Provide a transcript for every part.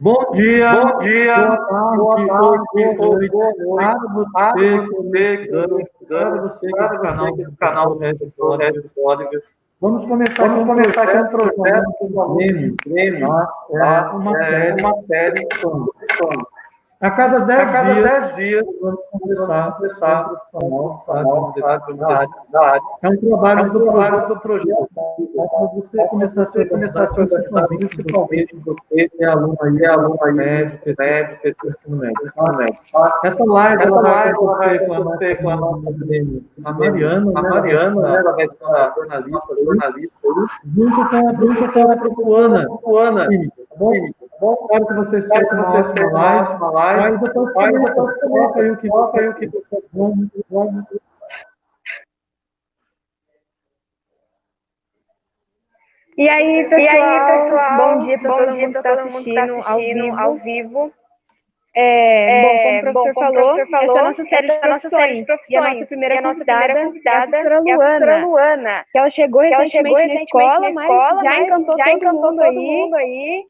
Bom dia, Bom dia, boa tarde, boa noite. para Para você que é do canal você do do canal Professor Regis do Oliver. Regis Oliver. Vamos começar aqui Vamos um começar aqui um projeto com projeto alunos com do alunos Grêmio, do Grêmio, tá? tá? Uma É série uma série de de sonhos. sonhos. A cada A 10 cada dias, 10 dias, nós vamos vamos conversar com um conversar profissional, com tá? o De uma nosso determinada área. da área. É um É trabalho um do trabalho projeto do projeto, para você para começar a se você começar organizar, a se organizar, principalmente principalmente você, que é aluno aí que é do aluno ensino aí médio, do médio, que do ensino médio, tem ensino tá? médio, tá? Essa live ela Essa vai live ela vai acontecer com a nossa acontecer com a amiga nossa do Grêmio, a Grêmio, Mariana, a né? Ela vai ser Mariana, né? Ela vai ser nossa a jornalista nossa aí, jornalista, junto com a junto com a professora professora Ana, Ana, Química, tá bom? tá bom? Espero que vocês Espero tenham que uma vocês ótima tenham uma live, ótima live. tá? E depois Aí comenta, depois coloca aí comenta, o que coloca aí vocês o que vocês vão. E aí, E aí, pessoal, bom pessoal, dia para bom todo dia mundo que para está todo mundo que está assistindo ao assistindo ao vivo. vivo. Bom, como o Bom, professor como o falou, professor essa é a falou, nossa série essa de é a nossa série de profissões. E a nossa profissões. primeira E a nossa primeira convidada é a convidada professora é a professora Luana, Luana, que ela chegou que ela chegou recentemente na recentemente na escola, mas escola, já mas encantou já todo encantou mundo todo aí mundo aí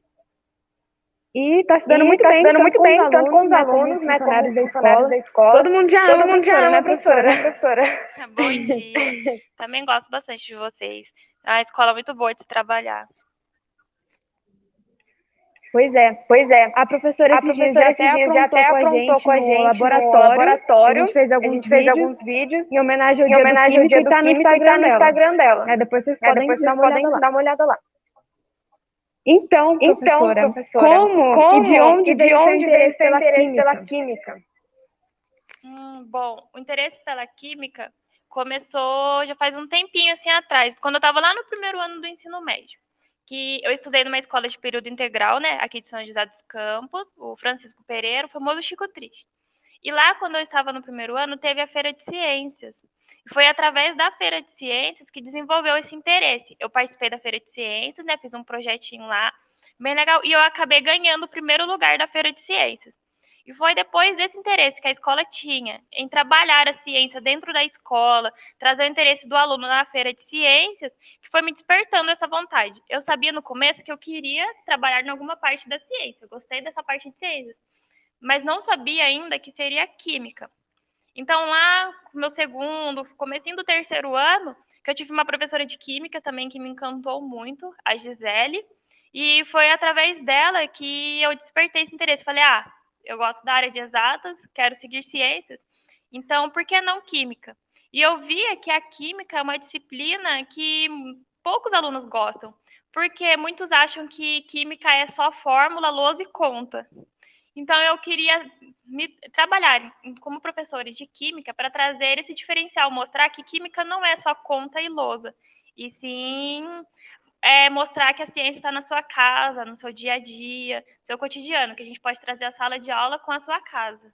e está se dando e muito está se bem, dando tanto muito com os bem, tanto com alunos, os né, como os alunos, né, como funcionários os da funcionários escola. da escola. Todo mundo já ama Todo a mundo já professora, ama né, a professora, professora? né, professora? Bom dia. Também gosto bastante de vocês. É uma escola muito boa de se trabalhar. Pois é. A professora A esses dias já professora até esses dias já aprontou até com a aprontou gente com a no gente no laboratório. A laboratório. gente fez A alguns gente fez vídeos alguns vídeos em homenagem ao em Dia do homenagem ao Químico Dia e do tá no Químico e tá Instagram no dela. Instagram dela. Depois vocês podem Depois dar vocês uma olhada podem lá. dar uma olhada lá. Então, Então, professora, professora, como e de onde de veio seu onde veio interesse seu pela interesse química? pela química? Bom, o interesse pela química começou já faz um tempinho assim atrás, quando eu estava lá no primeiro ano do ensino médio. Que eu estudei numa escola de período integral, né, aqui de São José dos Campos, o Francisco Pereira, o famoso Chico Triste. E lá, quando eu estava no primeiro ano, teve a Feira de Ciências. E foi através da Feira de Ciências que desenvolveu esse interesse. Eu participei da Feira de Ciências, né, fiz um projetinho lá, bem legal, e eu acabei ganhando o primeiro lugar da Feira de Ciências. E foi depois desse interesse que a escola tinha em trabalhar a ciência dentro da escola, trazer o interesse do aluno na feira de ciências, que foi me despertando essa vontade. Eu sabia no começo que eu queria trabalhar em alguma parte da ciência, eu gostei dessa parte de ciências, mas não sabia ainda que seria química. Então lá, no meu segundo, comecinho do terceiro ano, que eu tive uma professora de química também que me encantou muito, a Gisele, e foi através dela que eu despertei esse interesse. Falei, eu gosto da área de exatas, quero seguir ciências, então por que não química? E eu via que a química é uma disciplina que poucos alunos gostam, porque muitos acham que química é só fórmula, lousa e conta. Então eu queria trabalhar como professora de química para trazer esse diferencial, mostrar que química não é só conta e lousa, e sim mostrar que a ciência está na sua casa, no seu dia a dia, no seu cotidiano, que a gente pode trazer a sala de aula com a sua casa.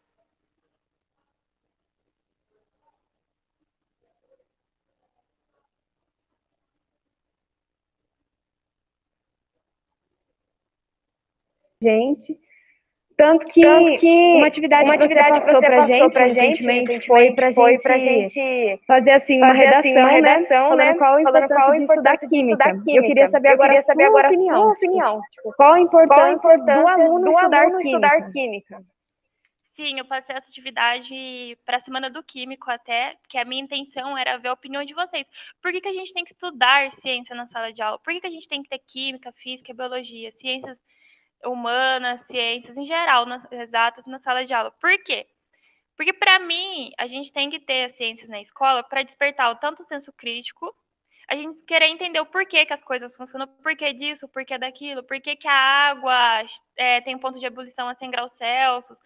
Gente, tanto que uma atividade que você passou pra gente recentemente foi pra gente fazer assim uma redação, né, falando qual a importância de estudar química. Eu queria saber agora a sua opinião. Qual a importância do aluno estudar química? Sim, eu passei essa atividade para a Semana do Químico até, que a minha intenção era ver a opinião de vocês. Por que a gente tem que estudar ciência na sala de aula? Por que a gente tem que ter química, física, biologia, ciências humanas, ciências em geral, exatas na sala de aula? Por quê? Porque, para mim, a gente tem que ter as ciências na escola para despertar tanto o senso crítico, a gente querer entender o porquê que as coisas funcionam, o porquê disso, o porquê daquilo, porquê que a água tem um ponto de ebulição a 100 graus Celsius,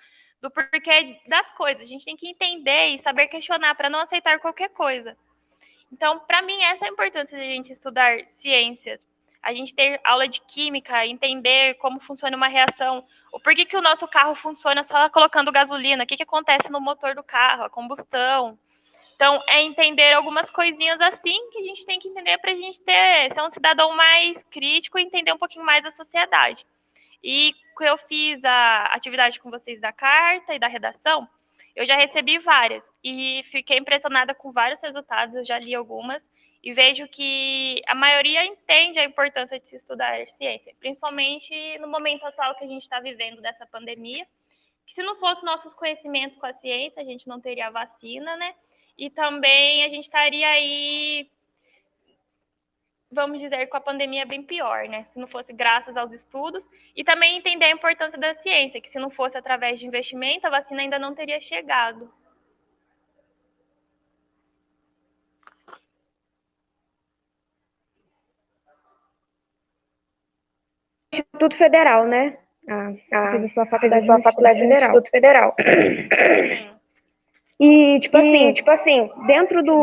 do porquê das coisas. A gente tem que entender e saber questionar para não aceitar qualquer coisa. Então, para mim, essa é a importância de a gente estudar ciências. A gente ter aula de química, entender como funciona uma reação, o porquê que o nosso carro funciona só colocando gasolina, o que acontece no motor do carro, a combustão. Então, é entender algumas coisinhas assim que a gente tem que entender para a gente ser um cidadão mais crítico e entender um pouquinho mais a sociedade. E eu fiz a atividade com vocês da carta e da redação, eu já recebi várias e fiquei impressionada com vários resultados, eu já li algumas e vejo que a maioria entende a importância de se estudar ciência, principalmente no momento atual que a gente está vivendo dessa pandemia, que se não fosse nossos conhecimentos com a ciência, a gente não teria a vacina, né? E também a gente estaria aí, vamos dizer, com a pandemia bem pior, né? Se não fosse graças aos estudos. E também entender a importância da ciência, que se não fosse através de investimento, a vacina ainda não teria chegado. Instituto Federal, né? Fiz a sua faculdade no Instituto Federal. Sim. E, tipo assim, dentro do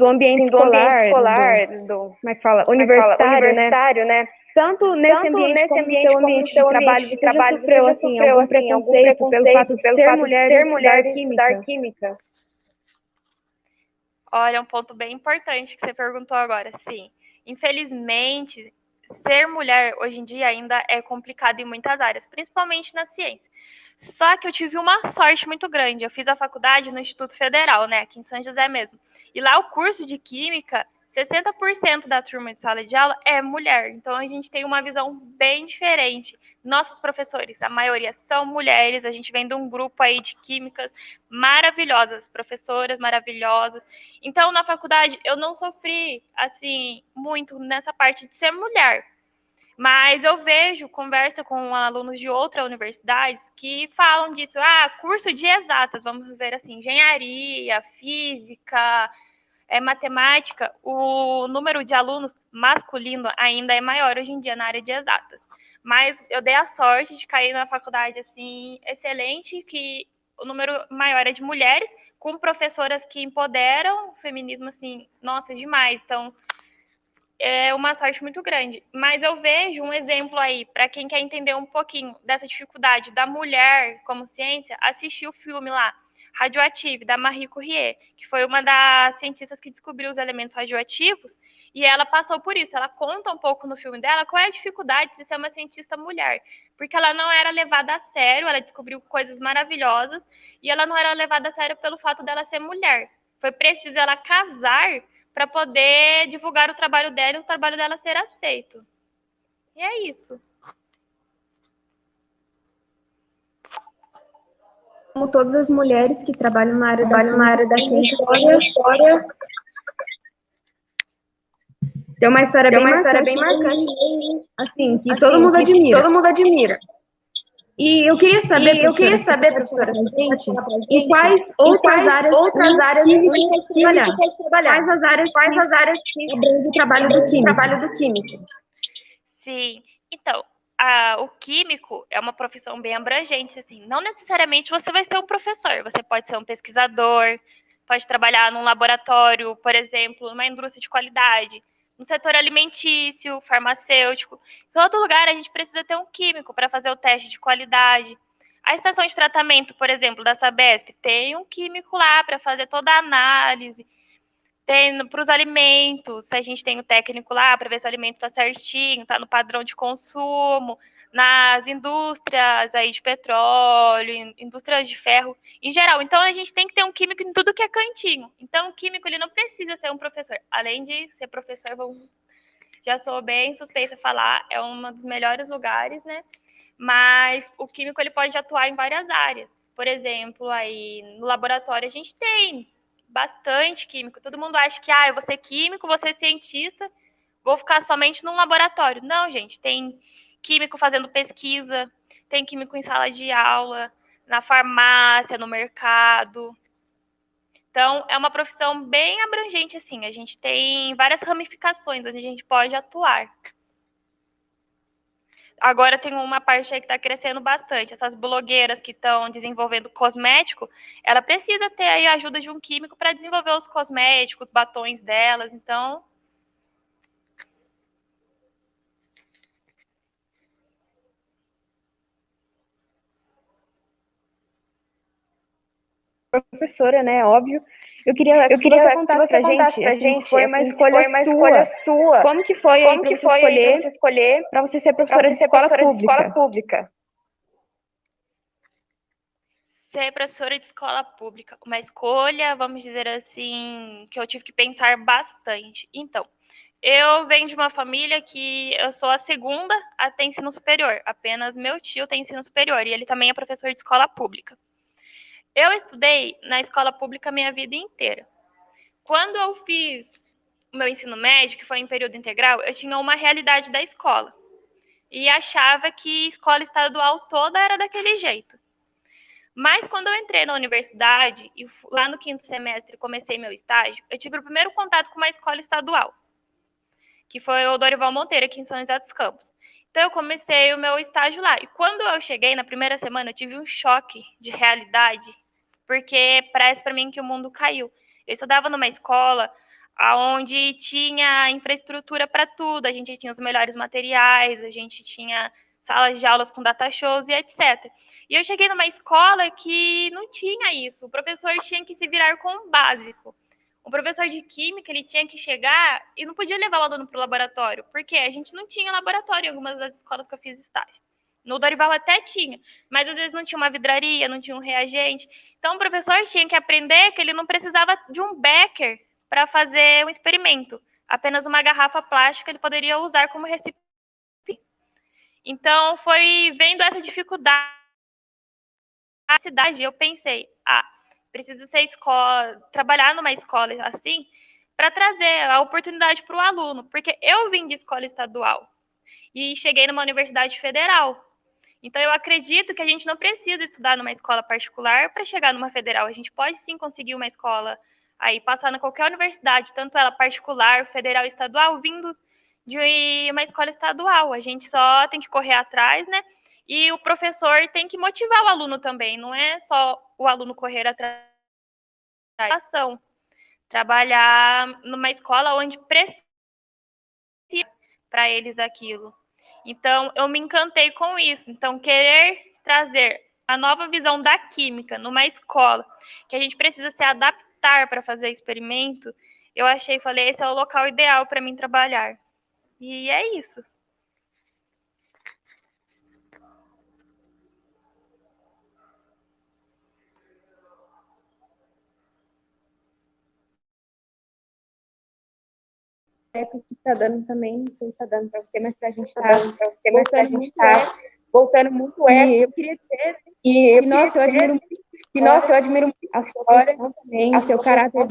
ambiente escolar, como é que fala? Universitário, né? Tanto nesse ambiente como no seu ambiente de trabalho, você já sofreu, assim, algum preconceito pelo fato de ser mulher e estudar química? Olha, um ponto bem importante que você perguntou agora. Sim, infelizmente, ser mulher hoje em dia ainda é complicado em muitas áreas, principalmente na ciência. Só que eu tive uma sorte muito grande. Eu fiz a faculdade no Instituto Federal, né, aqui em São José mesmo. E lá o curso de Química, 60% da turma de sala de aula é mulher. Então a gente tem uma visão bem diferente. Nossos professores, a maioria são mulheres. A gente vem de um grupo aí de químicas maravilhosas, professoras maravilhosas. Então na faculdade eu não sofri assim muito nessa parte de ser mulher. Mas eu vejo, converso com alunos de outras universidades que falam disso. Curso de exatas, vamos ver assim, engenharia, física, matemática, o número de alunos masculino ainda é maior hoje em dia na área de exatas. Mas eu dei a sorte de cair na faculdade assim excelente, que o número maior é de mulheres, com professoras que empoderam o feminismo assim, nossa, demais. Então, é uma sorte muito grande. Mas eu vejo um exemplo aí, para quem quer entender um pouquinho dessa dificuldade da mulher como ciência, assistir o filme lá, Radioactive, da Marie Curie, que foi uma das cientistas que descobriu os elementos radioativos, e ela passou por isso. Ela conta um pouco no filme dela qual é a dificuldade de ser uma cientista mulher, porque ela não era levada a sério, ela descobriu coisas maravilhosas, e ela não era levada a sério pelo fato dela ser mulher. Foi preciso ela casar para poder divulgar o trabalho dela e o trabalho dela ser aceito. E é isso. Como todas as mulheres que trabalham na área da história, tem uma história bem marcante, assim, que todo mundo admira. E eu queria saber, professora, em quais outras áreas química quer trabalhar? Quais as áreas que abrange o trabalho do químico? Sim. Então, o químico é uma profissão bem abrangente, assim. Não necessariamente você vai ser um professor, você pode ser um pesquisador, pode trabalhar num laboratório, por exemplo, numa indústria de qualidade, no setor alimentício, farmacêutico. Em todo lugar a gente precisa ter um químico para fazer o teste de qualidade. A estação de tratamento, por exemplo, da Sabesp, tem um químico lá para fazer toda a análise. Tem para os alimentos, a gente tem o técnico lá para ver se o alimento está certinho, está no padrão de consumo. Nas indústrias aí de petróleo, indústrias de ferro, em geral. Então, a gente tem que ter um químico em tudo que é cantinho. Então, o químico ele não precisa ser um professor. Além de ser professor, já sou bem suspeita a falar, é um dos melhores lugares, né? Mas o químico ele pode atuar em várias áreas. Por exemplo, aí no laboratório a gente tem bastante químico. Todo mundo acha que eu vou ser químico, vou ser cientista, vou ficar somente num laboratório. Não, gente, tem químico fazendo pesquisa, tem químico em sala de aula, na farmácia, no mercado. Então, é uma profissão bem abrangente, assim. A gente tem várias ramificações onde a gente pode atuar. Agora tem uma parte aí que está crescendo bastante. Essas blogueiras que estão desenvolvendo cosmético, ela precisa ter aí a ajuda de um químico para desenvolver os cosméticos, os batons delas. Então, Professora, né? Óbvio. Eu queria que você contasse pra gente, foi uma escolha sua. Como que foi aí para você escolher para você ser professora de escola pública? Ser professora de escola pública, uma escolha, vamos dizer assim, que eu tive que pensar bastante. Então, eu venho de uma família que eu sou a segunda a ter ensino superior. Apenas meu tio tem ensino superior e ele também é professor de escola pública. Eu estudei na escola pública a minha vida inteira. Quando eu fiz o meu ensino médio, que foi em período integral, eu tinha uma realidade da escola. E achava que escola estadual toda era daquele jeito. Mas quando eu entrei na universidade, e lá no 5º semestre comecei meu estágio, eu tive o primeiro contato com uma escola estadual, que foi o Dorival Monteiro, aqui em São José dos Campos. Então, eu comecei o meu estágio lá. E quando eu cheguei, na primeira semana, eu tive um choque de realidade, porque parece para mim que o mundo caiu. Eu estudava numa escola onde tinha infraestrutura para tudo, a gente tinha os melhores materiais, a gente tinha salas de aulas com data shows e etc. E eu cheguei numa escola que não tinha isso. O professor tinha que se virar com o básico. O professor de química, ele tinha que chegar e não podia levar o aluno para o laboratório, porque a gente não tinha laboratório em algumas das escolas que eu fiz estágio. No Dorival até tinha, mas às vezes não tinha uma vidraria, não tinha um reagente. Então o professor tinha que aprender que ele não precisava de um becker para fazer um experimento. Apenas uma garrafa plástica ele poderia usar como recipiente. Então foi vendo essa dificuldade na cidade, eu pensei, preciso ser escola, trabalhar numa escola assim, para trazer a oportunidade para o aluno, porque eu vim de escola estadual e cheguei numa universidade federal. Então, eu acredito que a gente não precisa estudar numa escola particular para chegar numa federal. A gente pode sim conseguir uma escola aí, passar na qualquer universidade, tanto ela particular, federal, estadual, vindo de uma escola estadual. A gente só tem que correr atrás, né? E o professor tem que motivar o aluno também, não é só o aluno correr atrás da ação. Trabalhar numa escola onde precisa para eles aquilo. Então, eu me encantei com isso. Então, querer trazer a nova visão da química numa escola, que a gente precisa se adaptar para fazer experimento, eu falei, esse é o local ideal para mim trabalhar. E é isso. Que está dando também, não sei se está dando para você, mas para a gente está voltando muito E eu queria dizer que, nossa, eu admiro muito a sua história também, o seu caráter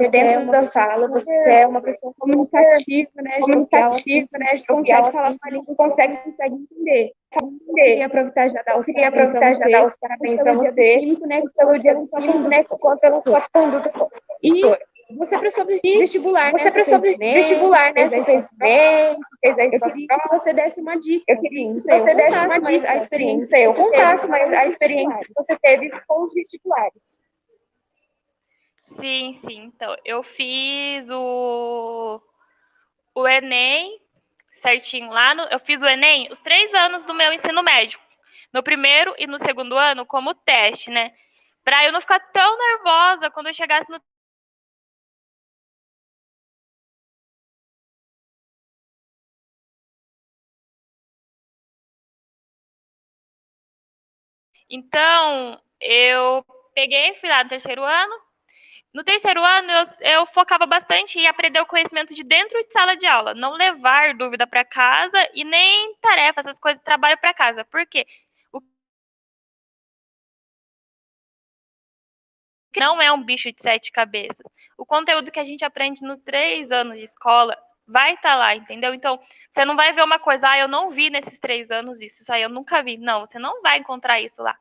dentro da sala. Você é uma pessoa comunicativa, né? A gente consegue falar com a língua, consegue entender. Queria aproveitar e já dar os parabéns para você, pelo dia do químico, né? Pela sua conduta. Você prestou vestibular, né? Você fez bem, fez aí suas provas. Que você desse uma dica. Eu queria que você desse uma dica, a experiência. Não sei, eu contasse, mas a experiência que você teve com os vestibulares. Sim. Então, eu fiz o Enem certinho lá. Eu fiz o Enem os 3 anos do meu ensino médio. No primeiro e no segundo ano, como teste, né? Para eu não ficar tão nervosa quando eu chegasse no Então, eu peguei, fui lá no terceiro ano. No terceiro ano, eu focava bastante em aprender o conhecimento de dentro de sala de aula, não levar dúvida para casa e nem tarefa, essas coisas, trabalho para casa. Por quê? O que não é um bicho de 7 cabeças. O conteúdo que a gente aprende nos 3 anos de escola vai estar lá, entendeu? Então, você não vai ver uma coisa, eu não vi nesses 3 anos isso aí eu nunca vi. Não, você não vai encontrar isso lá.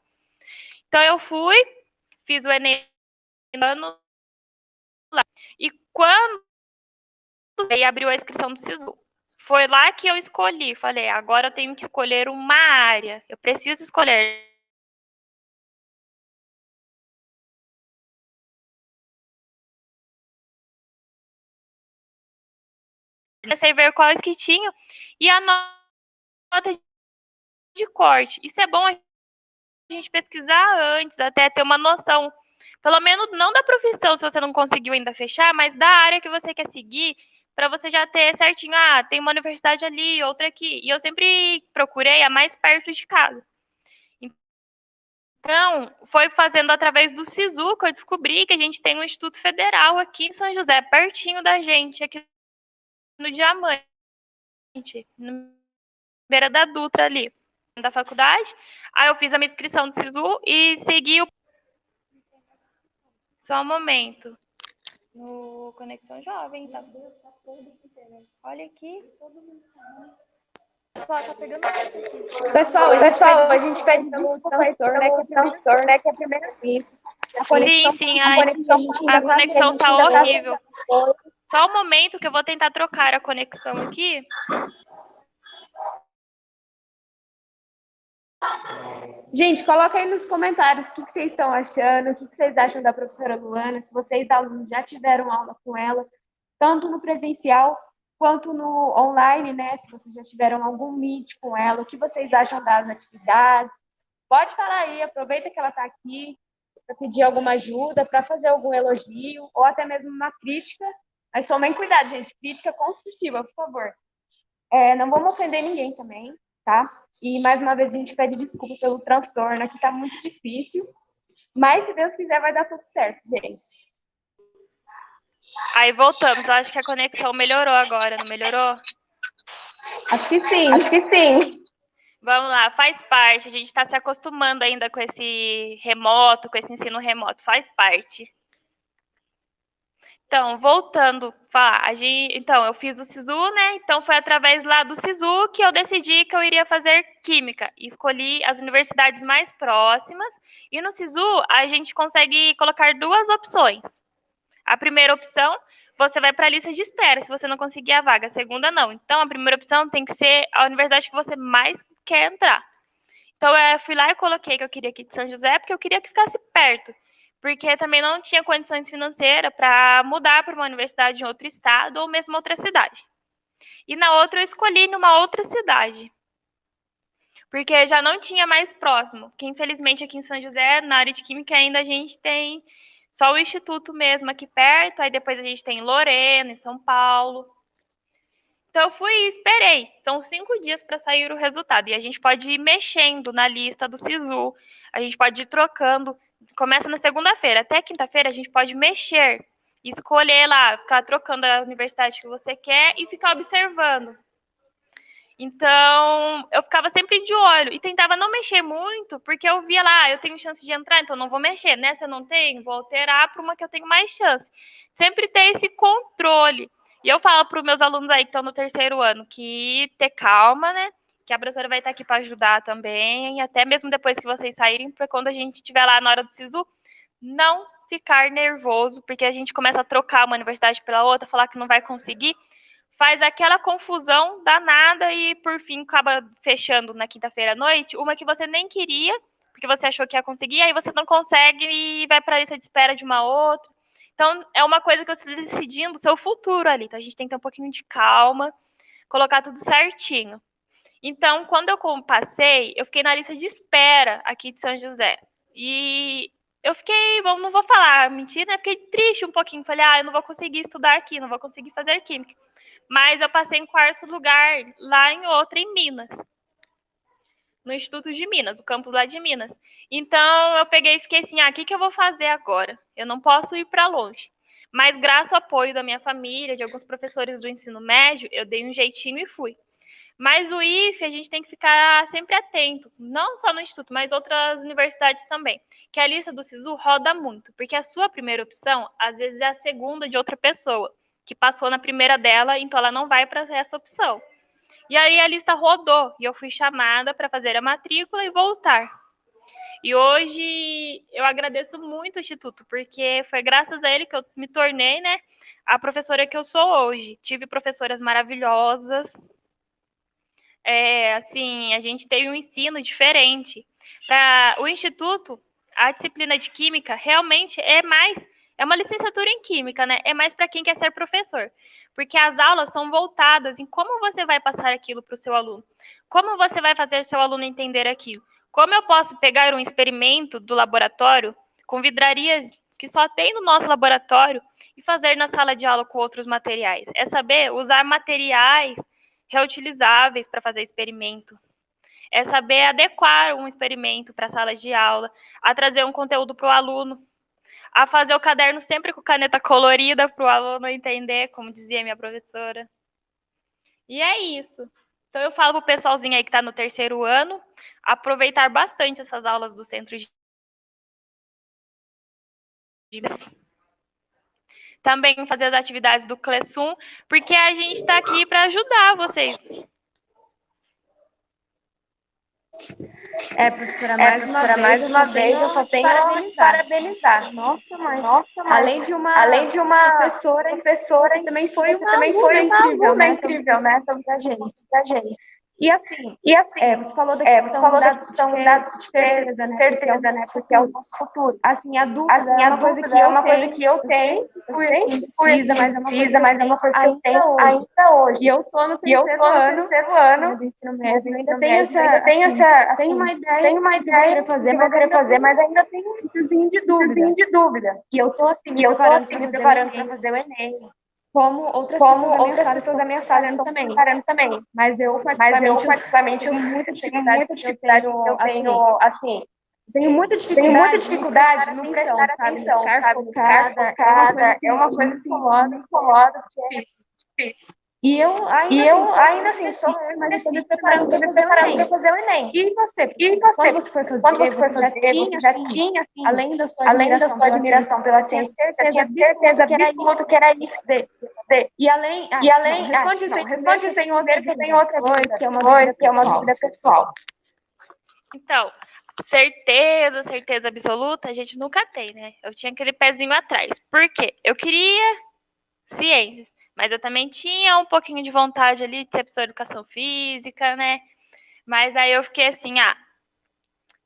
Então, eu fui, fiz o Enem ano lá. E quando abriu a inscrição do SISU, foi lá que eu escolhi. Falei, agora eu tenho que escolher uma área. Eu preciso escolher. Comecei a ver quais que tinham. E a nota de corte. Isso é bom a gente pesquisar antes, até ter uma noção. Pelo menos não da profissão, se você não conseguiu ainda fechar, mas da área que você quer seguir, para você já ter certinho, tem uma universidade ali, outra aqui. E eu sempre procurei a mais perto de casa. Então, foi fazendo através do SISU que eu descobri que a gente tem um Instituto Federal aqui em São José, pertinho da gente, aqui no Diamante, na beira da Dutra ali, da faculdade. Aí eu fiz a minha inscrição do SISU e segui o... Só um momento. No Conexão Jovem, tá? Olha aqui. Só tá pegando aqui. Pessoal, a gente pede desculpa, Heitor, né, que é a primeira vez. Sim, a conexão tá horrível. Só um momento que eu vou tentar trocar a conexão aqui. Gente, coloca aí nos comentários o que vocês estão achando, o que vocês acham da professora Luana, se vocês, alunos, já tiveram aula com ela, tanto no presencial quanto no online, né? Se vocês já tiveram algum meet com ela, o que vocês acham das atividades. Pode falar aí, aproveita que ela está aqui para pedir alguma ajuda, para fazer algum elogio, ou até mesmo uma crítica. Mas tomem cuidado, gente, crítica construtiva, por favor. Não vamos ofender ninguém também, tá? E, mais uma vez, a gente pede desculpa pelo transtorno, que tá muito difícil. Mas, se Deus quiser, vai dar tudo certo, gente. Aí voltamos. Eu acho que a conexão melhorou agora, não melhorou? Acho que sim. Vamos lá, faz parte. A gente está se acostumando ainda com esse remoto, com esse ensino remoto. Faz parte. Então, voltando, então, eu fiz o SISU, né? Então, foi através lá do SISU que eu decidi que eu iria fazer Química. E escolhi as universidades mais próximas. E no SISU, a gente consegue colocar duas opções. A primeira opção, você vai para a lista de espera, se você não conseguir a vaga. A segunda, não. Então, a primeira opção tem que ser a universidade que você mais quer entrar. Então, eu fui lá e coloquei que eu queria aqui de São José, porque eu queria que ficasse perto. Porque também não tinha condições financeiras para mudar para uma universidade em outro estado ou mesmo outra cidade. E na outra, eu escolhi numa outra cidade. Porque já não tinha mais próximo. Porque, infelizmente, aqui em São José, na área de Química, ainda a gente tem só o Instituto mesmo aqui perto. Aí depois a gente tem Lorena, em São Paulo. Então, eu fui e esperei. São 5 dias para sair o resultado. E a gente pode ir mexendo na lista do SISU. A gente pode ir trocando. Começa na segunda-feira. Até quinta-feira, a gente pode mexer. Escolher lá, ficar trocando a universidade que você quer e ficar observando. Então, eu ficava sempre de olho. E tentava não mexer muito, porque eu via lá, eu tenho chance de entrar, então não vou mexer. Nessa eu não tenho, vou alterar para uma que eu tenho mais chance. Sempre ter esse controle. E eu falo para os meus alunos aí que estão no terceiro ano que ter calma, né? Que a professora vai estar aqui para ajudar também, e até mesmo depois que vocês saírem, para quando a gente estiver lá na hora do SISU, não ficar nervoso, porque a gente começa a trocar uma universidade pela outra, falar que não vai conseguir, faz aquela confusão danada e, por fim, acaba fechando na quinta-feira à noite uma que você nem queria, porque você achou que ia conseguir, aí você não consegue e vai para a lista de espera de uma outra. Então, é uma coisa que você está decidindo o seu futuro ali. Então, a gente tem que ter um pouquinho de calma, colocar tudo certinho. Então, quando eu passei, eu fiquei na lista de espera aqui de São José. E eu fiquei, não vou falar mentira, né? Fiquei triste um pouquinho. Falei, eu não vou conseguir estudar aqui, não vou conseguir fazer Química. Mas eu passei em quarto lugar lá em outra, em Minas. No Instituto de Minas, o campus lá de Minas. Então, eu peguei e fiquei assim, o que eu vou fazer agora? Eu não posso ir para longe. Mas, graças ao apoio da minha família, de alguns professores do ensino médio, eu dei um jeitinho e fui. Mas o IFE, a gente tem que ficar sempre atento, não só no Instituto, mas outras universidades também. Que a lista do SISU roda muito, porque a sua primeira opção, às vezes, é a segunda de outra pessoa, que passou na primeira dela, então ela não vai para essa opção. E aí a lista rodou e eu fui chamada para fazer a matrícula e voltar. E hoje eu agradeço muito o Instituto, porque foi graças a ele que eu me tornei, né, a professora que eu sou hoje. Tive professoras maravilhosas. Assim, a gente teve um ensino diferente. Para o Instituto, a disciplina de Química realmente é uma licenciatura em Química, né? É mais para quem quer ser professor. Porque as aulas são voltadas em como você vai passar aquilo para o seu aluno. Como você vai fazer seu aluno entender aquilo. Como eu posso pegar um experimento do laboratório com vidrarias que só tem no nosso laboratório e fazer na sala de aula com outros materiais. É saber usar materiais reutilizáveis para fazer experimento. é saber adequar um experimento para a sala de aula, a trazer um conteúdo para o aluno, a fazer o caderno sempre com caneta colorida para o aluno entender, como dizia minha professora. E é isso. Então, eu falo para o pessoalzinho aí que está no terceiro ano, aproveitar bastante essas aulas do centro de... Também fazer as atividades do Clessum, porque a gente está aqui para ajudar vocês. Professora, mais uma vez eu só tenho a parabenizar. Nossa, mãe. Além de uma professora, você também foi uma aluna incrível, né? Pra gente. E assim, você falou da questão de certeza, né? Porque é o nosso futuro. Assim, a dúvida é uma coisa que eu tenho. Eu fui precisa, mas é uma coisa que eu tenho ainda hoje. E eu tô no terceiro ano do ensino médio. Ainda tenho essa, tenho uma ideia do que eu queria fazer, mas ainda tenho um fiozinho de dúvida. E eu tô assim, me preparando para fazer o Enem. Como outras pessoas da minha sala estão se preparando também. Mas eu, particularmente, tenho muita dificuldade assim. Tenho muita dificuldade no prestar atenção, sabe? Ficar focada é uma coisa assim, me incomoda, que é difícil. E eu ainda assim estou mas estou me preparando para fazer o Enem. E você? Quando você foi fazer, já tinha assim, além da sua admiração pela ciência, já tinha certeza absoluta que era isso. E além, responde isso em outra coisa, que é uma dúvida pessoal. Então, certeza absoluta, a gente nunca tem, né? Eu tinha aquele pezinho atrás. Por quê? Eu queria ciências, mas eu também tinha um pouquinho de vontade ali de ser professora de educação física, né? Mas aí eu fiquei assim,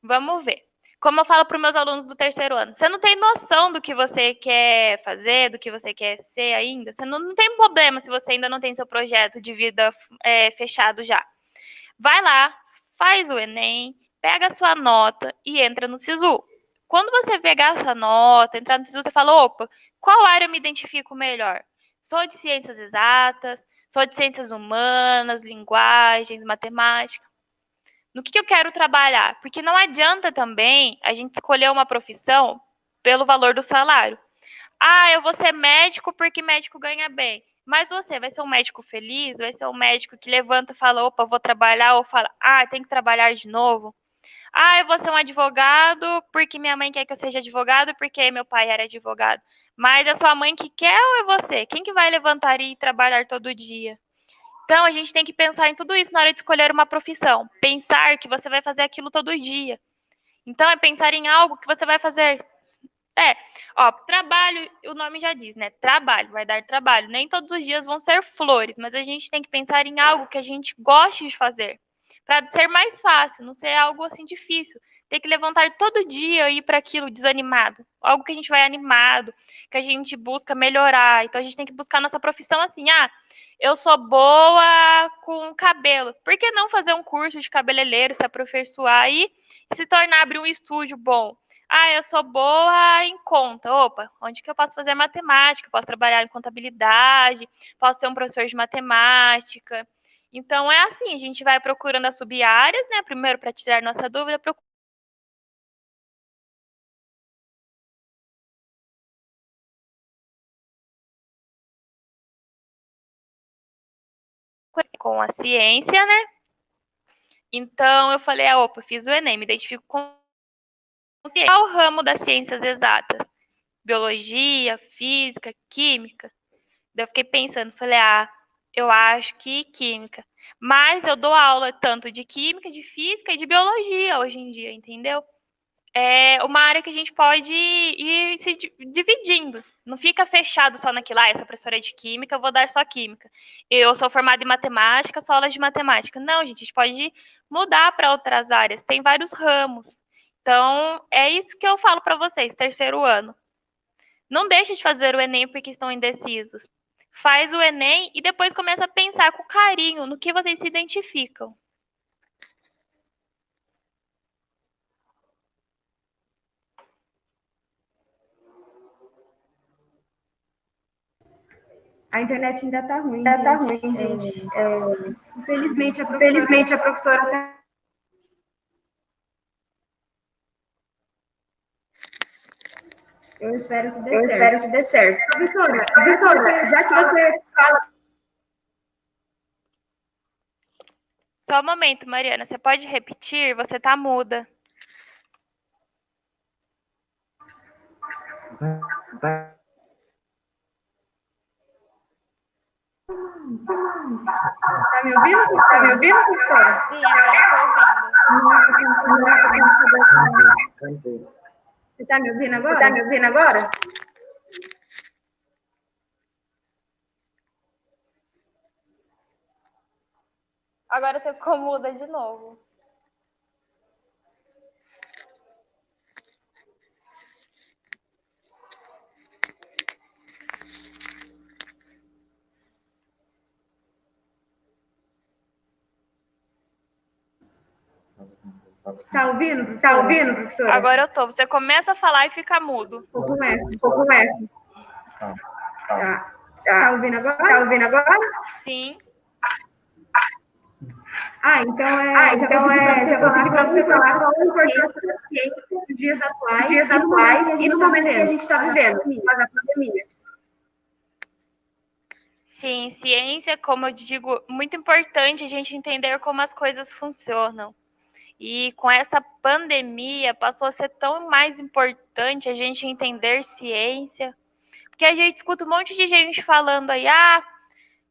vamos ver. Como eu falo para os meus alunos do terceiro ano, você não tem noção do que você quer fazer, do que você quer ser ainda. Você não tem problema se você ainda não tem seu projeto de vida fechado já. Vai lá, faz o Enem, pega a sua nota e entra no SISU. Quando você pegar essa nota, entrar no SISU, você fala, opa, qual área eu me identifico melhor? Sou de ciências exatas, sou de ciências humanas, linguagens, matemática. No que eu quero trabalhar? Porque não adianta também a gente escolher uma profissão pelo valor do salário. Eu vou ser médico porque médico ganha bem. Mas você vai ser um médico feliz? Vai ser um médico que levanta e fala, opa, vou trabalhar, ou fala, tem que trabalhar de novo? Eu vou ser um advogado porque minha mãe quer que eu seja advogado porque meu pai era advogado. Mas é sua mãe que quer ou é você? Quem que vai levantar e trabalhar todo dia? Então, a gente tem que pensar em tudo isso na hora de escolher uma profissão. Pensar que você vai fazer aquilo todo dia. Então, é pensar em algo que você vai fazer. Trabalho, o nome já diz, né? Trabalho, vai dar trabalho. Nem todos os dias vão ser flores, mas a gente tem que pensar em algo que a gente goste de fazer. Para ser mais fácil, não ser algo assim difícil. Ter que levantar todo dia e ir para aquilo desanimado. Algo que a gente vai animado, que a gente busca melhorar. Então, a gente tem que buscar nossa profissão assim, eu sou boa com cabelo. Por que não fazer um curso de cabeleireiro, se aperfeiçoar e se tornar, abrir um estúdio bom? Eu sou boa em conta. Opa, onde que eu posso fazer matemática? Posso trabalhar em contabilidade, posso ser um professor de matemática. Então, é assim, a gente vai procurando as sub-áreas, né? Primeiro, para tirar nossa dúvida, com a ciência, né? Então, eu falei, opa, fiz o Enem, me identifico com qual o ramo das ciências exatas? Biologia, física, química? Daí eu fiquei pensando, falei, eu acho que química. Mas eu dou aula tanto de química, de física e de biologia hoje em dia, entendeu? É uma área que a gente pode ir se dividindo. Não fica fechado só naquilo, eu sou professora de química, eu vou dar só química. Eu sou formada em matemática, só aulas de matemática. Não, gente, a gente pode mudar para outras áreas. Tem vários ramos. Então, é isso que eu falo para vocês, terceiro ano. Não deixe de fazer o Enem porque estão indecisos. Faz o Enem e depois começa a pensar com carinho no que vocês se identificam. A internet ainda está ruim. Gente. Infelizmente, a professora espero que dê Eu certo. espero que dê certo. Professora, Já que você fala. Só um momento, Mariana. Você pode repetir? Você tá muda. Tá. Tá me ouvindo, professora? Sim, agora eu tô ouvindo. Cantei. Você tá me ouvindo agora? Tá me ouvindo agora? Agora você ficou muda de novo. Tá ouvindo? Tá ouvindo, professora? Agora eu tô. Você começa a falar e fica mudo. Um pouco mais. Tá ouvindo agora? Tá ouvindo agora? Sim. Já vou pedir pra você falar qual a importância da ciência nos dias atuais E no momento que a gente está vivendo, a pandemia. Sim, ciência, como eu digo, muito importante a gente entender como as coisas funcionam. E com essa pandemia passou a ser tão mais importante a gente entender ciência, porque a gente escuta um monte de gente falando aí,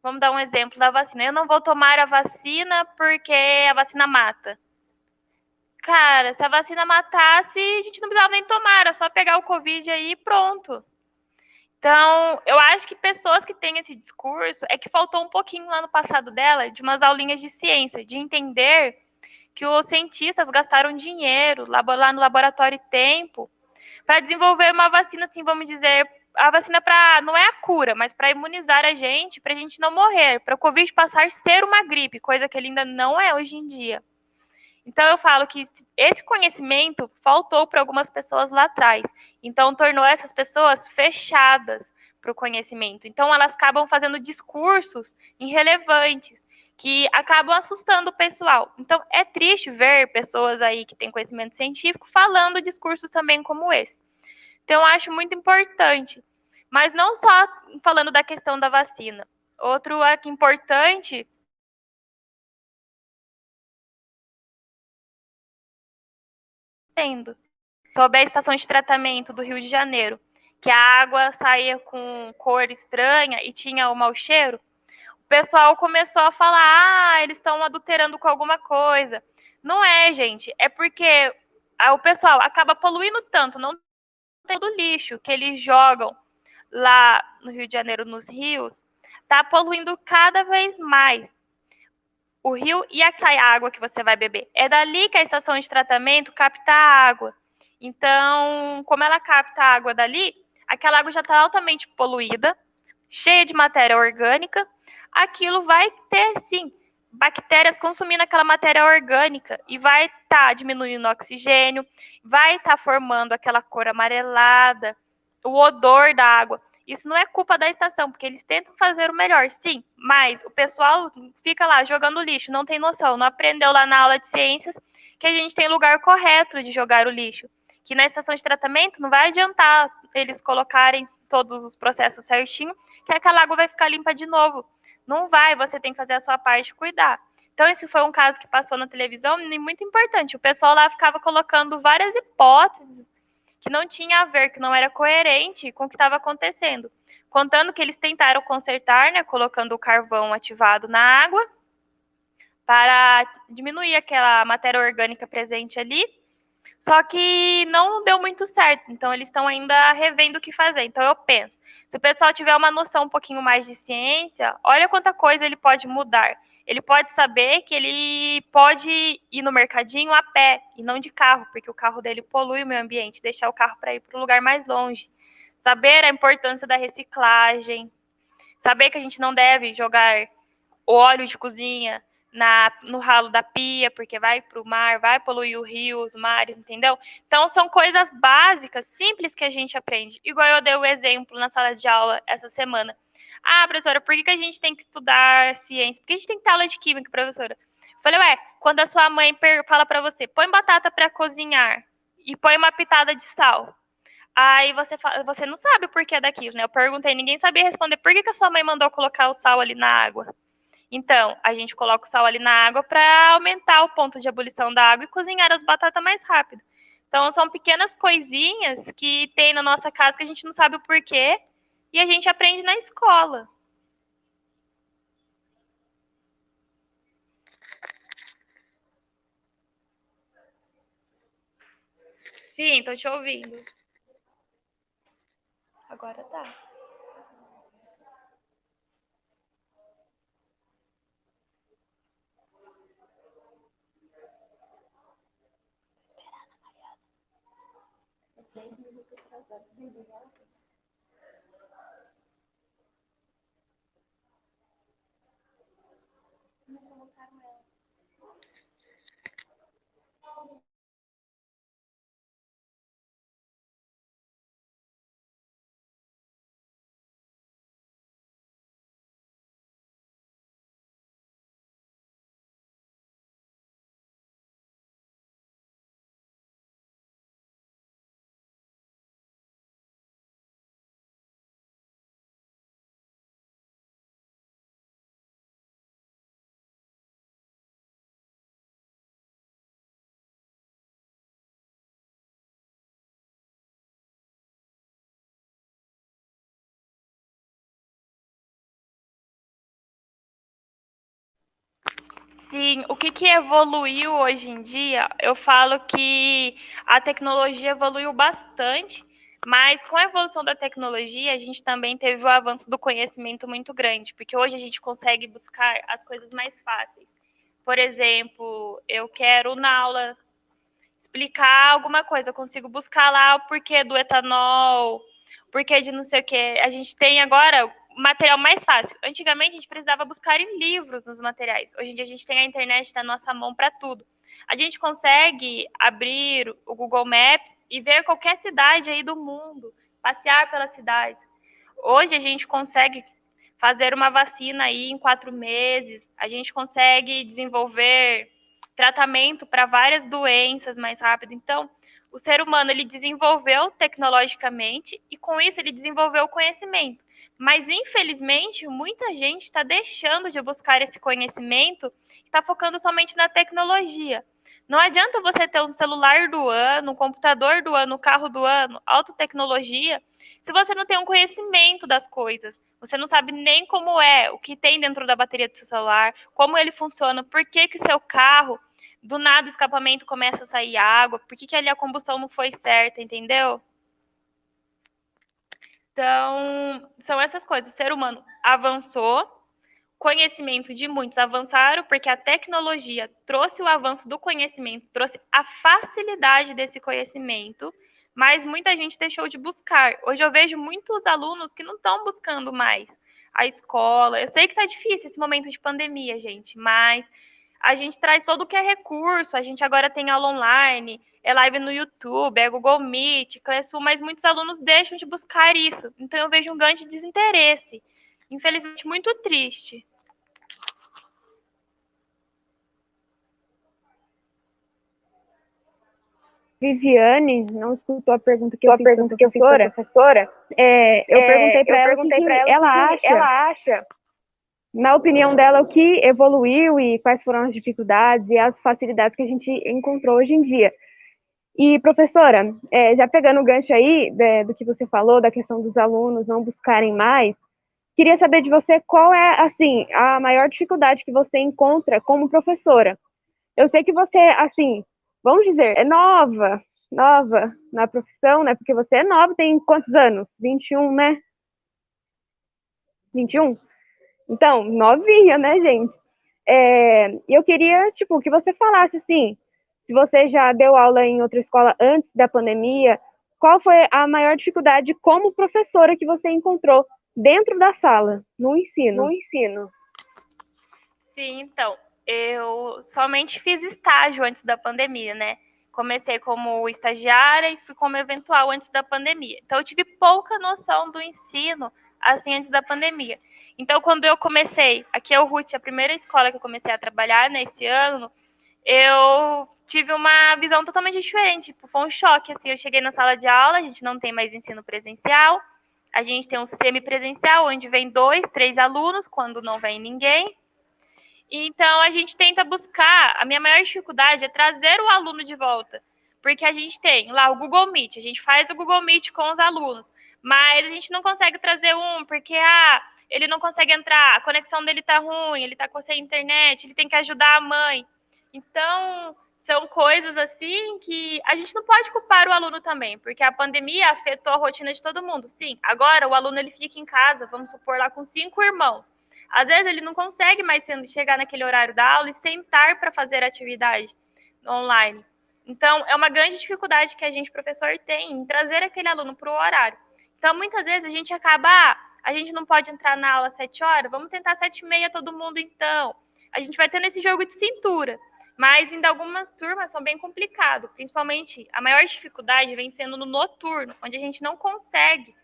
vamos dar um exemplo da vacina. Eu não vou tomar a vacina porque a vacina mata. Cara, se a vacina matasse, a gente não precisava nem tomar, era só pegar o Covid aí e pronto. Então, eu acho que pessoas que têm esse discurso, é que faltou um pouquinho lá no passado dela, de umas aulinhas de ciência, de entender que os cientistas gastaram dinheiro lá no laboratório e tempo para desenvolver uma vacina, assim, vamos dizer, a vacina não é a cura, mas para imunizar a gente não morrer, para o Covid passar a ser uma gripe, coisa que ele ainda não é hoje em dia. Então, eu falo que esse conhecimento faltou para algumas pessoas lá atrás. Então, tornou essas pessoas fechadas para o conhecimento. Então, elas acabam fazendo discursos irrelevantes, que acabam assustando o pessoal. Então, é triste ver pessoas aí que têm conhecimento científico falando discursos também como esse. Então, eu acho muito importante. Mas não só falando da questão da vacina. Outro importante sobre a estação de tratamento do Rio de Janeiro, que a água saía com cor estranha e tinha o mau cheiro, o pessoal começou a falar, eles estão adulterando com alguma coisa. Não é, gente, é porque o pessoal acaba poluindo tanto, não tem do lixo que eles jogam lá no Rio de Janeiro, nos rios, tá poluindo cada vez mais o rio e a água que você vai beber. É dali que a estação de tratamento capta a água. Então, como ela capta a água dali, aquela água já está altamente poluída, cheia de matéria orgânica, aquilo vai ter, sim, bactérias consumindo aquela matéria orgânica e vai estar diminuindo o oxigênio, vai estar formando aquela cor amarelada, o odor da água. Isso não é culpa da estação, porque eles tentam fazer o melhor, sim, mas o pessoal fica lá jogando lixo, não tem noção, não aprendeu lá na aula de ciências que a gente tem lugar correto de jogar o lixo. Que na estação de tratamento não vai adiantar eles colocarem todos os processos certinho, que aquela água vai ficar limpa de novo. Não vai, você tem que fazer a sua parte e cuidar. Então, esse foi um caso que passou na televisão e muito importante. O pessoal lá ficava colocando várias hipóteses que não tinha a ver, que não era coerente com o que estava acontecendo. Contando que eles tentaram consertar, né, colocando o carvão ativado na água para diminuir aquela matéria orgânica presente ali, só que não deu muito certo. Então, eles estão ainda revendo o que fazer. Então, eu penso, se o pessoal tiver uma noção um pouquinho mais de ciência, olha quanta coisa ele pode mudar. Ele pode saber que ele pode ir no mercadinho a pé e não de carro, porque o carro dele polui o meio ambiente, deixar o carro para ir para um lugar mais longe. Saber a importância da reciclagem, saber que a gente não deve jogar óleo de cozinha no ralo da pia, porque vai para o mar, vai poluir o rio, os mares, entendeu? Então, são coisas básicas, simples que a gente aprende. Igual eu dei o exemplo na sala de aula essa semana. Professora, por que a gente tem que estudar ciência? Por que a gente tem que ter aula de química, professora? Eu falei, quando a sua mãe fala para você, põe batata para cozinhar e põe uma pitada de sal. Aí você não sabe o porquê daquilo, né? Eu perguntei, ninguém sabia responder por que a sua mãe mandou colocar o sal ali na água. Então, a gente coloca o sal ali na água para aumentar o ponto de ebulição da água e cozinhar as batatas mais rápido. Então, são pequenas coisinhas que tem na nossa casa que a gente não sabe o porquê e a gente aprende na escola. Sim, tô te ouvindo. Agora tá. Sim, o que evoluiu hoje em dia, eu falo que a tecnologia evoluiu bastante, mas com a evolução da tecnologia, a gente também teve o avanço do conhecimento muito grande, porque hoje a gente consegue buscar as coisas mais fáceis. Por exemplo, eu quero na aula explicar alguma coisa, eu consigo buscar lá o porquê do etanol, o porquê de não sei o quê. A gente tem agora material mais fácil. Antigamente a gente precisava buscar em livros nos materiais. Hoje em dia a gente tem a internet na nossa mão para tudo. A gente consegue abrir o Google Maps e ver qualquer cidade aí do mundo, passear pelas cidades. Hoje a gente consegue fazer uma vacina aí em 4 meses, a gente consegue desenvolver tratamento para várias doenças mais rápido. Então, o ser humano ele desenvolveu tecnologicamente e com isso ele desenvolveu o conhecimento. Mas, infelizmente, muita gente está deixando de buscar esse conhecimento e está focando somente na tecnologia. Não adianta você ter um celular do ano, um computador do ano, um carro do ano, alta tecnologia, se você não tem um conhecimento das coisas. Você não sabe nem como é, o que tem dentro da bateria do seu celular, como ele funciona, por que o seu carro, do nada o escapamento começa a sair água, por que ali a combustão não foi certa, entendeu? Então, são essas coisas. O ser humano avançou, conhecimento de muitos avançaram, porque a tecnologia trouxe o avanço do conhecimento, trouxe a facilidade desse conhecimento, mas muita gente deixou de buscar. Hoje eu vejo muitos alunos que não estão buscando mais a escola. Eu sei que está difícil esse momento de pandemia, gente, mas a gente traz todo o que é recurso. A gente agora tem aula online, é live no YouTube, é Google Meet, Classroom, mas muitos alunos deixam de buscar isso. Então eu vejo um grande desinteresse. Infelizmente, muito triste. Viviane não escutou a pergunta que eu fiz para a professora. Eu perguntei para ela o que ela acha, na opinião dela, o que evoluiu e quais foram as dificuldades e as facilidades que a gente encontrou hoje em dia. E, professora, já pegando o gancho aí do que você falou, da questão dos alunos não buscarem mais, queria saber de você qual é, assim, a maior dificuldade que você encontra como professora. Eu sei que você, assim, vamos dizer, é nova na profissão, né? Porque você é nova, tem quantos anos? 21, né? 21? Então, novinha, né, gente? E eu queria, tipo, que você falasse, assim, se você já deu aula em outra escola antes da pandemia, qual foi a maior dificuldade como professora que você encontrou dentro da sala, no ensino? Sim, então, eu somente fiz estágio antes da pandemia, né? Comecei como estagiária e fui como eventual antes da pandemia. Então, eu tive pouca noção do ensino, assim, antes da pandemia. Então, quando eu comecei, aqui é o RUT, a primeira escola que eu comecei a trabalhar nesse ano, eu tive uma visão totalmente diferente. Tipo, foi um choque, assim, eu cheguei na sala de aula, a gente não tem mais ensino presencial, a gente tem um semipresencial, onde vem 2, 3 alunos, quando não vem ninguém. Então, a gente tenta buscar, a minha maior dificuldade é trazer o aluno de volta, porque a gente tem lá o Google Meet, a gente faz o Google Meet com os alunos, mas a gente não consegue trazer porque ele não consegue entrar, a conexão dele tá ruim, ele tá sem internet, ele tem que ajudar a mãe. Então, são coisas assim que a gente não pode culpar o aluno também, porque a pandemia afetou a rotina de todo mundo. Sim, agora o aluno ele fica em casa, vamos supor lá com 5 irmãos. Às vezes ele não consegue mais chegar naquele horário da aula e sentar para fazer atividade online. Então, é uma grande dificuldade que a gente, professor, tem em trazer aquele aluno para o horário. Então, muitas vezes a gente acaba, a gente não pode entrar na aula às 7 horas, vamos tentar 7h30 todo mundo então. A gente vai tendo esse jogo de cintura. Mas ainda algumas turmas são bem complicadas, principalmente a maior dificuldade vem sendo no noturno, onde a gente não consegue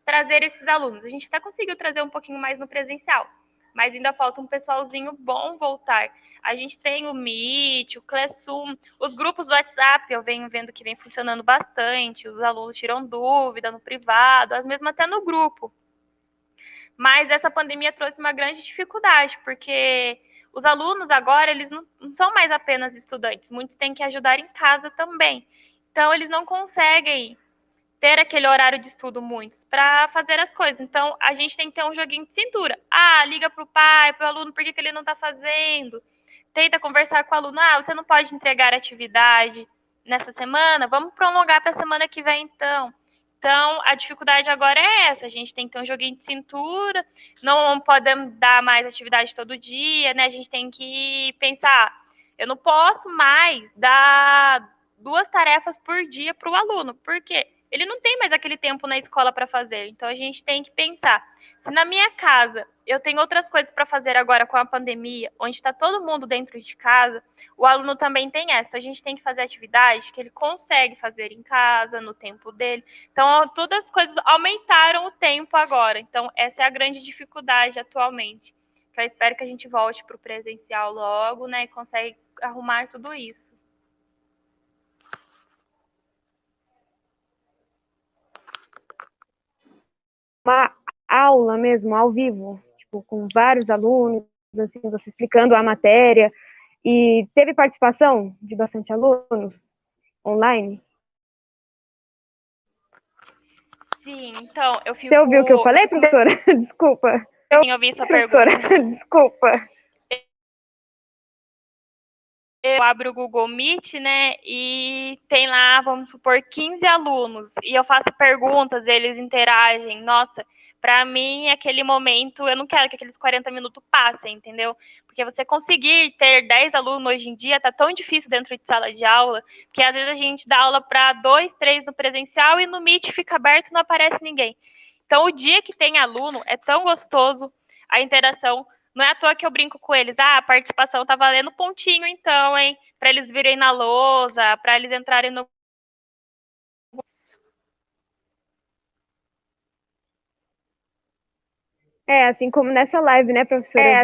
trazer esses alunos. A gente até conseguiu trazer um pouquinho mais no presencial, mas ainda falta um pessoalzinho bom voltar. A gente tem o Meet, o Classroom, os grupos do WhatsApp, eu venho vendo que vem funcionando bastante, os alunos tiram dúvida no privado, às vezes até no grupo. Mas essa pandemia trouxe uma grande dificuldade, porque os alunos agora, eles não são mais apenas estudantes, muitos têm que ajudar em casa também. Então, eles não conseguem ter aquele horário de estudo, muitos, para fazer as coisas. Então, a gente tem que ter um joguinho de cintura. Liga para o pai, para o aluno, por que ele não está fazendo? Tenta conversar com o aluno. Você não pode entregar atividade nessa semana? Vamos prolongar para a semana que vem, então. Então, a dificuldade agora é essa. A gente tem que ter um joguinho de cintura, não podemos dar mais atividade todo dia, né? A gente tem que pensar, eu não posso mais dar 2 tarefas por dia para o aluno. Por quê? Ele não tem mais aquele tempo na escola para fazer. Então, a gente tem que pensar, se na minha casa eu tenho outras coisas para fazer agora com a pandemia, onde está todo mundo dentro de casa, o aluno também tem essa. Então, a gente tem que fazer atividades que ele consegue fazer em casa, no tempo dele. Então, todas as coisas aumentaram o tempo agora. Então, essa é a grande dificuldade atualmente. Que eu espero que a gente volte para o presencial logo, né? E consegue arrumar tudo isso. Uma aula mesmo, ao vivo, tipo, com vários alunos, assim, você explicando a matéria, e teve participação de bastante alunos online? Sim, então, eu fico... Você ouviu o que eu falei, professora? Desculpa. Eu ouvi sua pergunta. Desculpa. Eu abro o Google Meet, né, e tem lá, vamos supor, 15 alunos, e eu faço perguntas, eles interagem. Nossa, para mim, aquele momento, eu não quero que aqueles 40 minutos passem, entendeu? Porque você conseguir ter 10 alunos hoje em dia tá tão difícil dentro de sala de aula, que às vezes a gente dá aula para 2, 3 no presencial e no Meet fica aberto e não aparece ninguém. Então, o dia que tem aluno é tão gostoso, a interação. Não é à toa que eu brinco com eles. A participação tá valendo pontinho, então, hein? Para eles virem na lousa, para eles entrarem no... Assim como nessa live, né, professora?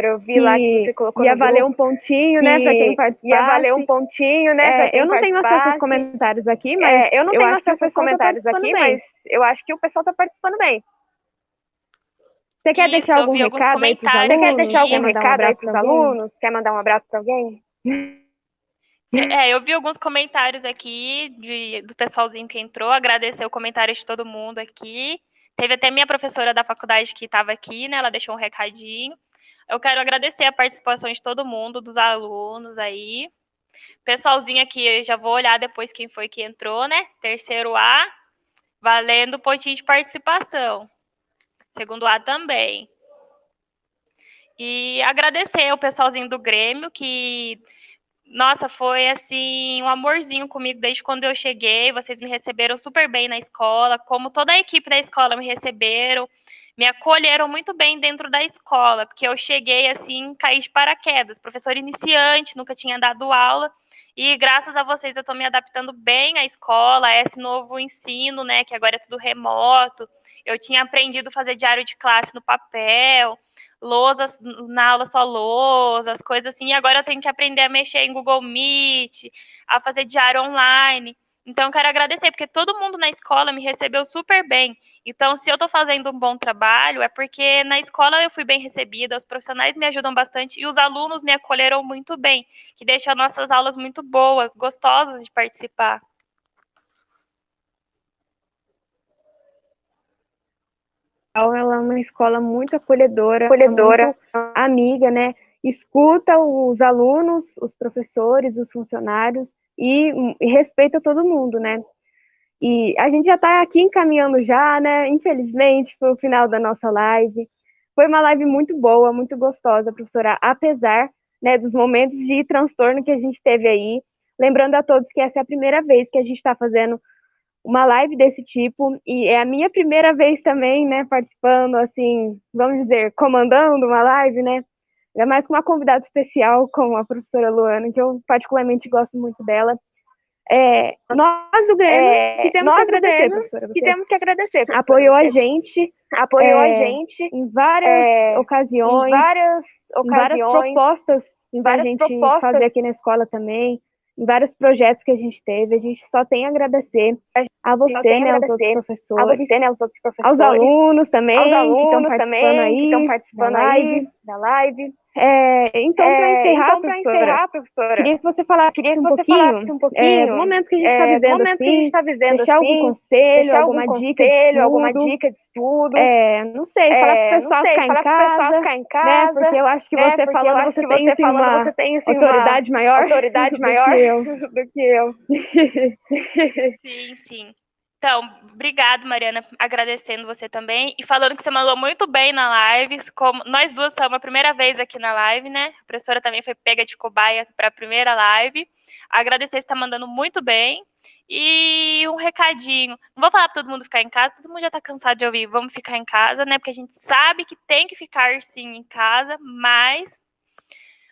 Eu vi lá que você colocou ia valer um pontinho, né, para quem participasse. Ia valer um pontinho, né, para quem eu não tenho acesso aos comentários aqui, mas eu não tenho acho acesso aos comentários aqui, mas eu acho que o pessoal tá participando bem. Você quer Isso, deixar algum eu vi alguns recado aí pros comentários alunos? aqui. Quer deixar algum mandar um recado aí abraço pros pra alguém? alunos? Quer mandar um abraço para alguém? Eu vi alguns comentários aqui do pessoalzinho que entrou, agradecer o comentário de todo mundo aqui. Teve até minha professora da faculdade que estava aqui, né? Ela deixou um recadinho. Eu quero agradecer a participação de todo mundo, dos alunos aí. Pessoalzinho aqui, eu já vou olhar depois quem foi que entrou, né? Terceiro A, valendo pontinho de participação. Segundo A também. E agradecer o pessoalzinho do Grêmio, que, nossa, foi assim, um amorzinho comigo desde quando eu cheguei. Vocês me receberam super bem na escola, como toda a equipe da escola me receberam, me acolheram muito bem dentro da escola, porque eu cheguei assim, caí de paraquedas, professor iniciante, nunca tinha dado aula, e graças a vocês eu estou me adaptando bem à escola, a esse novo ensino, né, que agora é tudo remoto. Eu tinha aprendido a fazer diário de classe no papel. lousas na aula, só lousas, coisas assim, e agora eu tenho que aprender a mexer em Google Meet, a fazer diário online. Então, eu quero agradecer, porque todo mundo na escola me recebeu super bem. Então, se eu estou fazendo um bom trabalho, é porque na escola eu fui bem recebida, os profissionais me ajudam bastante e os alunos me acolheram muito bem, que deixa nossas aulas muito boas, gostosas de participar. Ela é uma escola muito acolhedora, muito amiga, né? Escuta os alunos, os professores, os funcionários e respeita todo mundo, né? E a gente já está aqui encaminhando já, né? Infelizmente, para o final da nossa live. Foi uma live muito boa, muito gostosa, professora, apesar, né, dos momentos de transtorno que a gente teve aí. Lembrando a todos que essa é a primeira vez que a gente está fazendo uma live desse tipo, e é a minha primeira vez também, né, participando, assim, vamos dizer, comandando uma live, né, ainda mais com uma convidada especial, como a professora Luana, que eu particularmente gosto muito dela. Nós do Grêmio, que temos que agradecer, professora, você temos que agradecer. apoiou a gente em várias ocasiões, em várias propostas para a gente fazer aqui na escola também, em vários projetos que a gente teve. A gente só tem a agradecer a você, né, aos outros professores, aos alunos também, que estão participando aí da live. Então, para encerrar, professora, queria que você falasse um pouquinho do momento que a gente está vivendo, deixar algum conselho, alguma dica de estudo, não sei, falar para o pessoal ficar em casa, né, porque eu acho que você falando, você tem assim, uma autoridade maior do que eu. Sim, sim. Então, obrigado, Mariana, agradecendo você também. E falando que você mandou muito bem na live, como nós duas estamos a primeira vez aqui na live, né? A professora também foi pega de cobaia para a primeira live. Agradecer, você está mandando muito bem. E um recadinho. Não vou falar para todo mundo ficar em casa, todo mundo já está cansado de ouvir, vamos ficar em casa, né? Porque a gente sabe que tem que ficar sim em casa, mas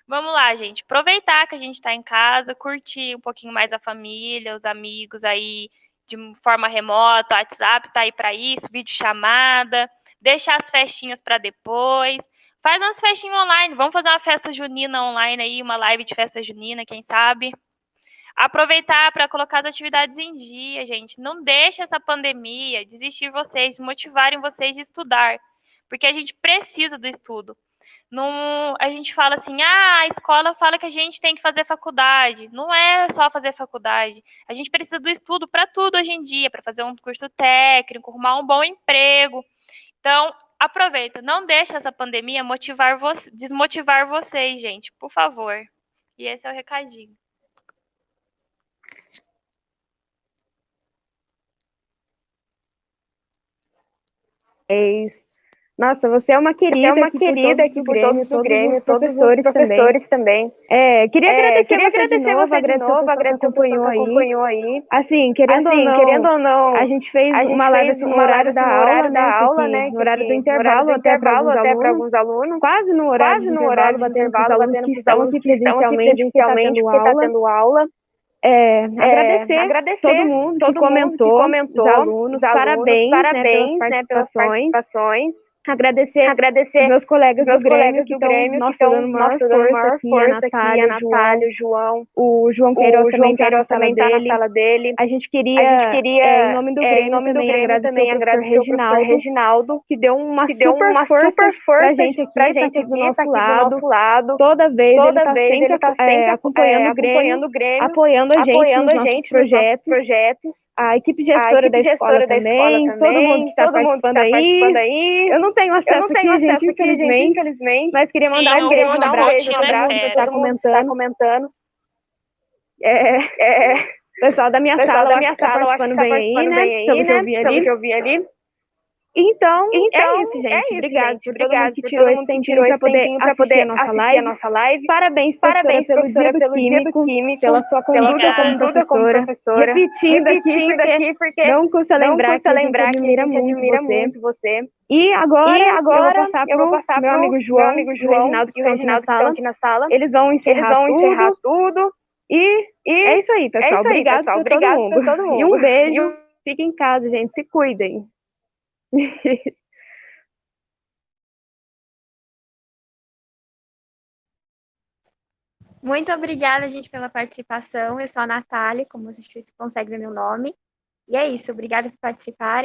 vamos lá, gente. Aproveitar que a gente está em casa, curtir um pouquinho mais a família, os amigos aí de forma remota, o WhatsApp tá aí para isso, videochamada, deixar as festinhas para depois. Faz umas festinhas online, vamos fazer uma festa junina online aí, uma live de festa junina, quem sabe? Aproveitar para colocar as atividades em dia, gente. Não deixe essa pandemia desistir vocês, motivarem vocês de estudar, porque a gente precisa do estudo. Não, a gente fala assim, a escola fala que a gente tem que fazer faculdade. Não é só fazer faculdade. A gente precisa do estudo para tudo hoje em dia, para fazer um curso técnico, arrumar um bom emprego. Então, aproveita, não deixe essa pandemia desmotivar vocês, gente, por favor. E esse é o recadinho. Nossa, você é uma querida aqui por todos do Grêmio, todos os professores também. Queria agradecer você de novo, agradecer o pessoal que acompanhou aí. Assim, querendo ou não, a gente fez uma live assim, no horário da aula, né? No horário do intervalo, até para alguns alunos. Quase no horário do intervalo, batendo com os alunos que estão aqui presencialmente, porque está tendo aula. Agradecer todo mundo que comentou, os alunos, parabéns, né, pelas participações. Agradecer os meus colegas do Grêmio que estão dando maior força aqui, a Natália, o João Queiroz também está na sala dele. A gente queria em nome do Grêmio também agradecer o professor Reginaldo, que deu uma super força pra gente aqui, tá aqui do nosso lado. Toda vez ele tá sempre acompanhando o Grêmio, apoiando a gente nos nossos projetos. A equipe gestora da escola também, todo mundo que está participando aí. Eu não tenho acesso aqui, gente, infelizmente, mas queria mandar um beijo, um abraço para todo mundo que está comentando. O pessoal da minha sala, eu acho que está participando bem aí, né? Pelo que eu vi ali. Então, é isso, gente. Obrigado por todo mundo que tirou esse tempinho para poder assistir a nossa live. Parabéns, professora, pelo dia do Químico, pela sua conduta como professora. Repetindo aqui, porque não custa lembrar que a gente admira muito você. E agora eu vou passar pro meu amigo João e o Reginaldo, que estão aqui na sala. Eles vão encerrar tudo. E é isso aí, pessoal. Obrigado por todo mundo. E um beijo. Fiquem em casa, gente. Se cuidem. Muito obrigada, gente, pela participação. Eu sou a Natália, como vocês conseguem ver meu nome. E é isso, obrigada por participarem.